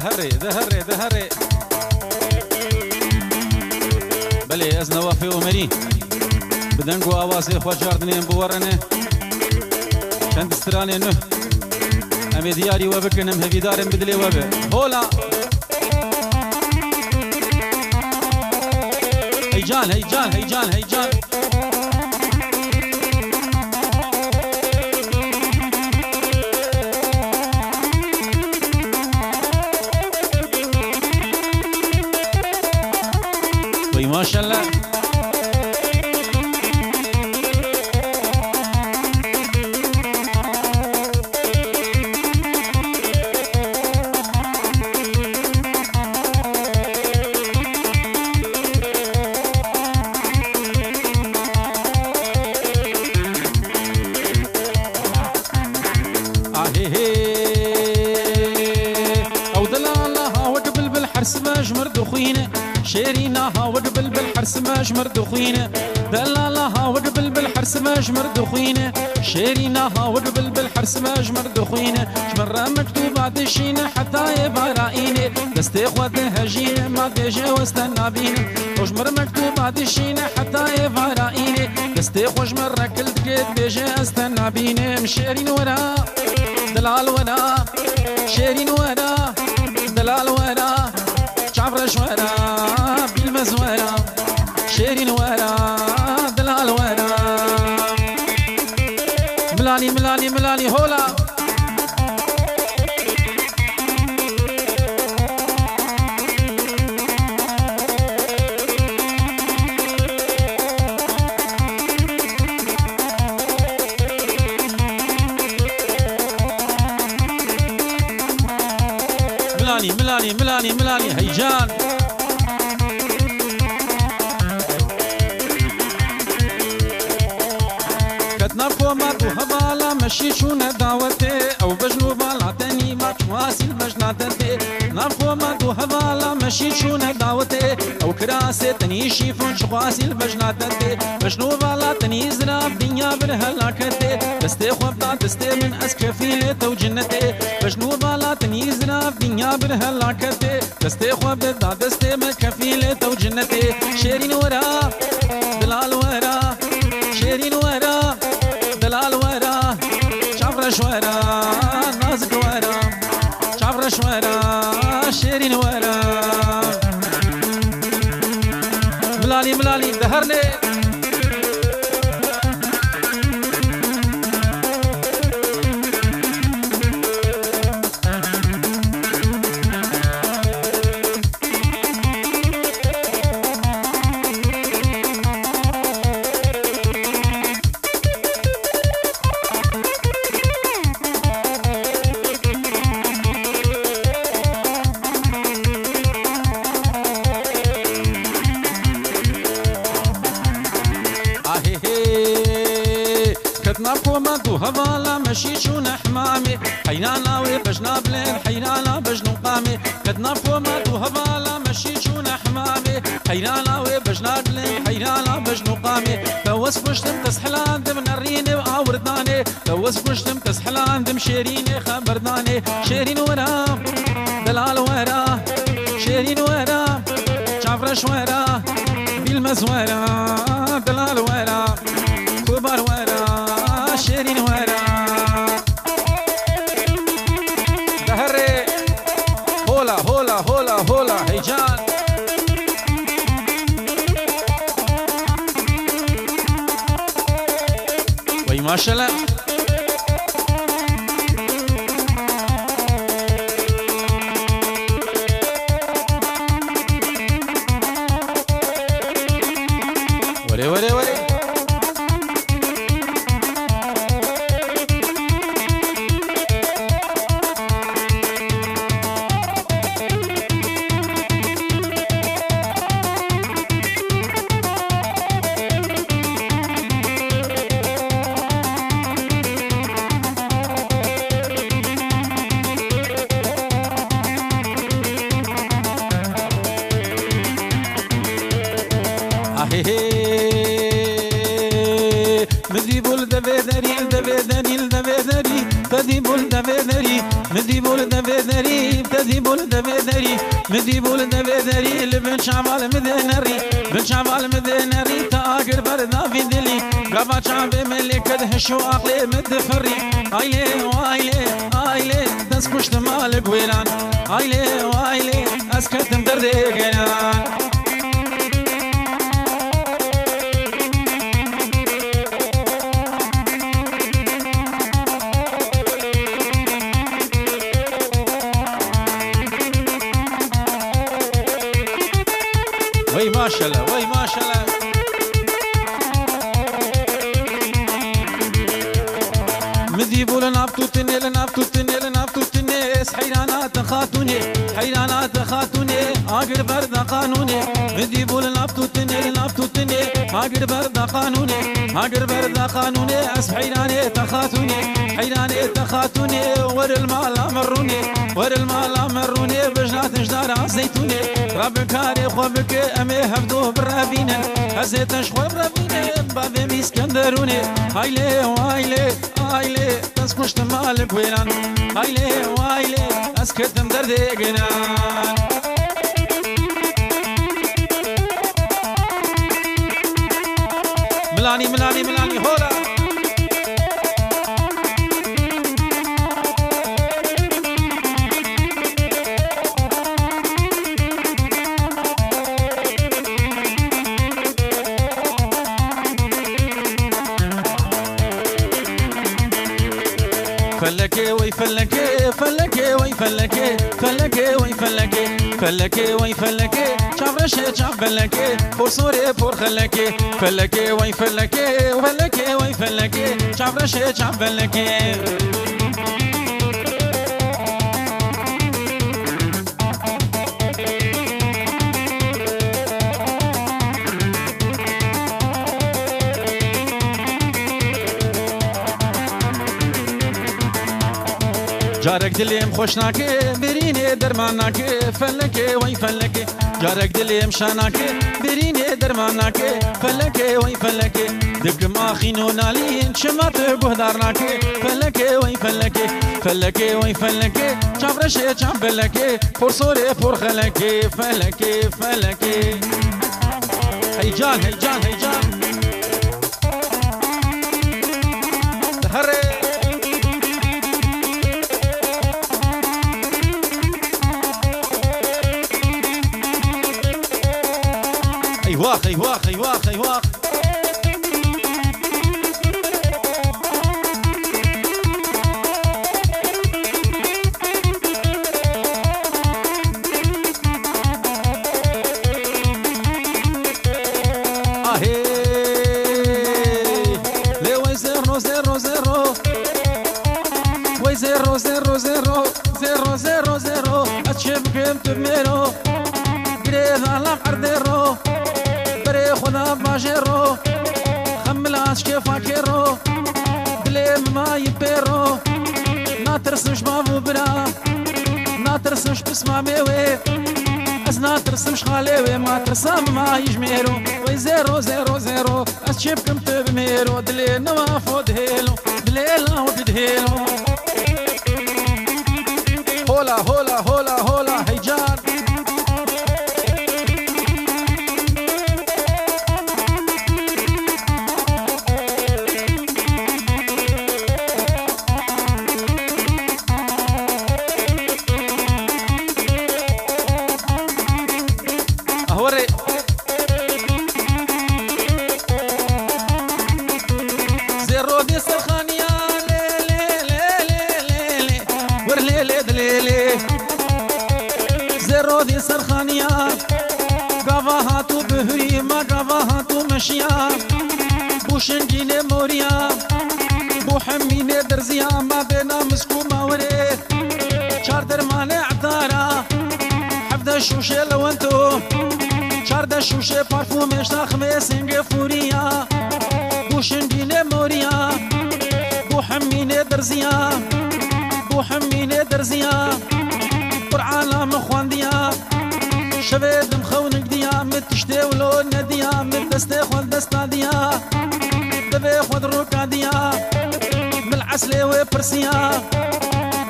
دهري دهري دهري بلي از نوافي ومري بدنقو اواسي خواجاردنين بورنه كانت استرالي نه امي دياري وبكنم هبي دارم بدلي وب هولا هيجان هيجان هيجان هيجان وي ما شاء الله شيريناها وقبل بالحرس ماش مردخوينه دلالها وقبل بالحرس ماش مردخوينه شيريناها وقبل بالحرس ماش مردخوينه شمرة مكتوب عدشينه حتى يبارعينه دستي خوات هجينه ما ديجي واستنى بينه وشمر مكتوب عدشينه حتى يبارعينه دستي خوش مرة كلت قد ديجي استنى بينه مشيرين ورا دلال ورا شيرين ورا دلال ورا شعفرش ورا بالمز ورا شيرين ورا دلال ورا ملاني ملاني ملاني هولا ملاني ملاني ملاني ملاني هيجان كتنا فومات وهبالا مشي شونا دعوتي او بجنو بالعتني ما تواسي المجناتي نفومات وهبالا مشي شونا دعوتي او كراسي تنيشي فون شخواسي المجناتي بجنو بالا تنيزنا بدنيا برهلاكتي دستي خوبتا دستي من اسكفيلي تو جنتي بجنو بالا تنيزنا بدنيا برهلاكتي دستي خوبتا دستي من كفيلي تو جنتي شيرين ورا دلال ورا شيرين ورا دلال ورا شعفرش ورا نازك ورا شعفرش ورا شيرين ورا ملالي ملالي دهرني هوالا مشي شون حمامي حينانا وبجنا بلين حينانا بجنو قامي كدنا فومات وهوالا مشي شون حمامي حينانا وبجنا بلين حينانا بجنو قامي توس فشتم تسحلان دم نريني وعورداني توس فشتم تسحلان دم شيريني خبرداني شيرين ورا دلال ورا شيرين ورا شعفرش ورا بالمز ورا دلال ورا كبر ورا شيرين ورا دهري هولا هولا هولا هولا هيجان وي ما شاء الله وري وري وري بدي بول دبدري مدي بول دبدري بدي بول دبدري مدي بول دبدري لبن شعبال مدنري بن شعبال مدنري تاجر بردا في دلي قبا شعب ملك دهشو عقلي مدفري ايلي وايلي ايلي دس كشت مالك ويران ايلي وايلي اسكت مدردي قيران وي ما شاء الله وي ما شاء الله مدي بول نابتو تنيل نابتو تنيل نابتو تنيس حيرانات خاتوني حيرانات خاتوني اقر برد قانوني مدي بول نابتو تنيل نابتو تنيل اقر برد قانوني اقر برد قانوني اس حيراني تخاتوني حيراني تخاتوني ور المال امروني ور المال امروني بجنات جدار عزيتوني رب كاري خوبك امي هفدو برابينا هزيتش خوب رابينا بابي ميسكندروني هايلي وايلي هايلي تسكشت مالك ويران هايلي وايلي اسكتم دردي قنان ملاني ملاني ملاني هولا فلكي وي فلكي فلكي وي فلكي فلكي وي فلكي فلكي وي فلكي شافرشي شافلكي فور سوري فور خلكي فلكي وي فلكي فلكي وي فلكي شافرشي شافلكي جارك دليم خوش ناكي بريني درمان ناكي فلكي وي فلكي جارك دليم شاناكي بريني درمان ناكي فلكي وي فلكي دق ما خينو نالين شمات بهدار ناكي فلكي وي فلكي فلكي وي فلكي شافرشي شافلكي فور سوري فور خلكي فلكي فلكي هيجان هيجان هيجان هري ايواخ ايواخ ايواخ ايواخ اهي لي وي زيرو زيرو زيرو وي زيرو زيرو زيرو زيرو زيرو زيرو اتشب كنت بميرو قريب على قرديرو خدا باجرو خملاش كيف فاكرو بليم ما يبيرو ناترسمش بابو برا ناترسمش بسمع ميوي از ناترسمش خاليوي ما ترسم ما يجميرو وي زيرو زيرو زيرو از شبكم تبميرو دلي نوافو دهيلو دلي لاو دهيلو هولا هولا هولا هولا هيجان هوري زيرو دي سرخانيا لي لي لي لي لي ور لي لي دليلي زيرو دي سرخانيا قافاهاتو بهري ما قافاهاتو مشيا بوشنجيني موريا بوحميني درزيا ما بينا مسكو ماوري شاردر ماني عطارا حفظ الشوشي لو انتو شارد شوشه پارفومش نخمه سنگ فوریا بوشنگینه موریا بوحمینه درزیا بوحمینه درزیا قرعالا مخواندیا شویدم خونک دیا متشتی ولو ندیا مت دسته خود دستا دیا دبی خود روکا دیا بالعسلي وبرسيا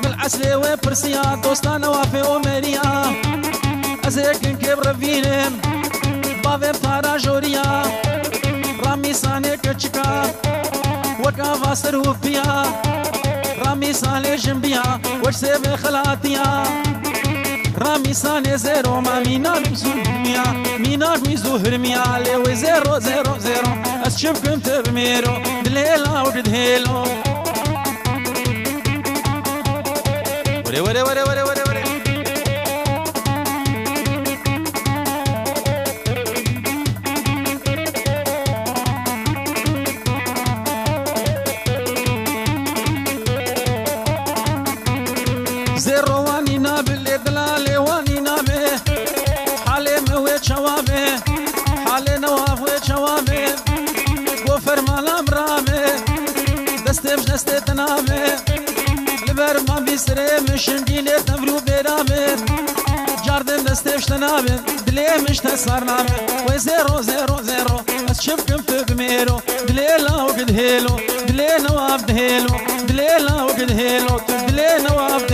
بالعسلي وبرسيا دوستان وافي ومريا ازيكن كبر فينم بافي بتارا جوريا رامي ساني كتشكا وكا فاسر وفيا رامي ساني جنبيا وشسيب خلاتيا رامي ساني زيرو ما مينا بزوهرميا مينا بزوهرميا ليوي زيرو زيرو زيرو أشوفكم تبميرو دليلا ودهيلو وري وري وري وري وري وري زيرو واني نابل دلالي واني نابي حالي موي شوابي حالي نواف وشوابي وفرمان امرامي دستي مش دستي تنامي لبر ما بيسري مشن ديني تمرو بيرامي جاردن دستي مش تنامي دلي مش تسارنامي وي زيرو زيرو زيرو اشوفكم في بميرو دليلا وقد هيلو دلي نواف دهيلو دليلا وقد هيلو دلي نواف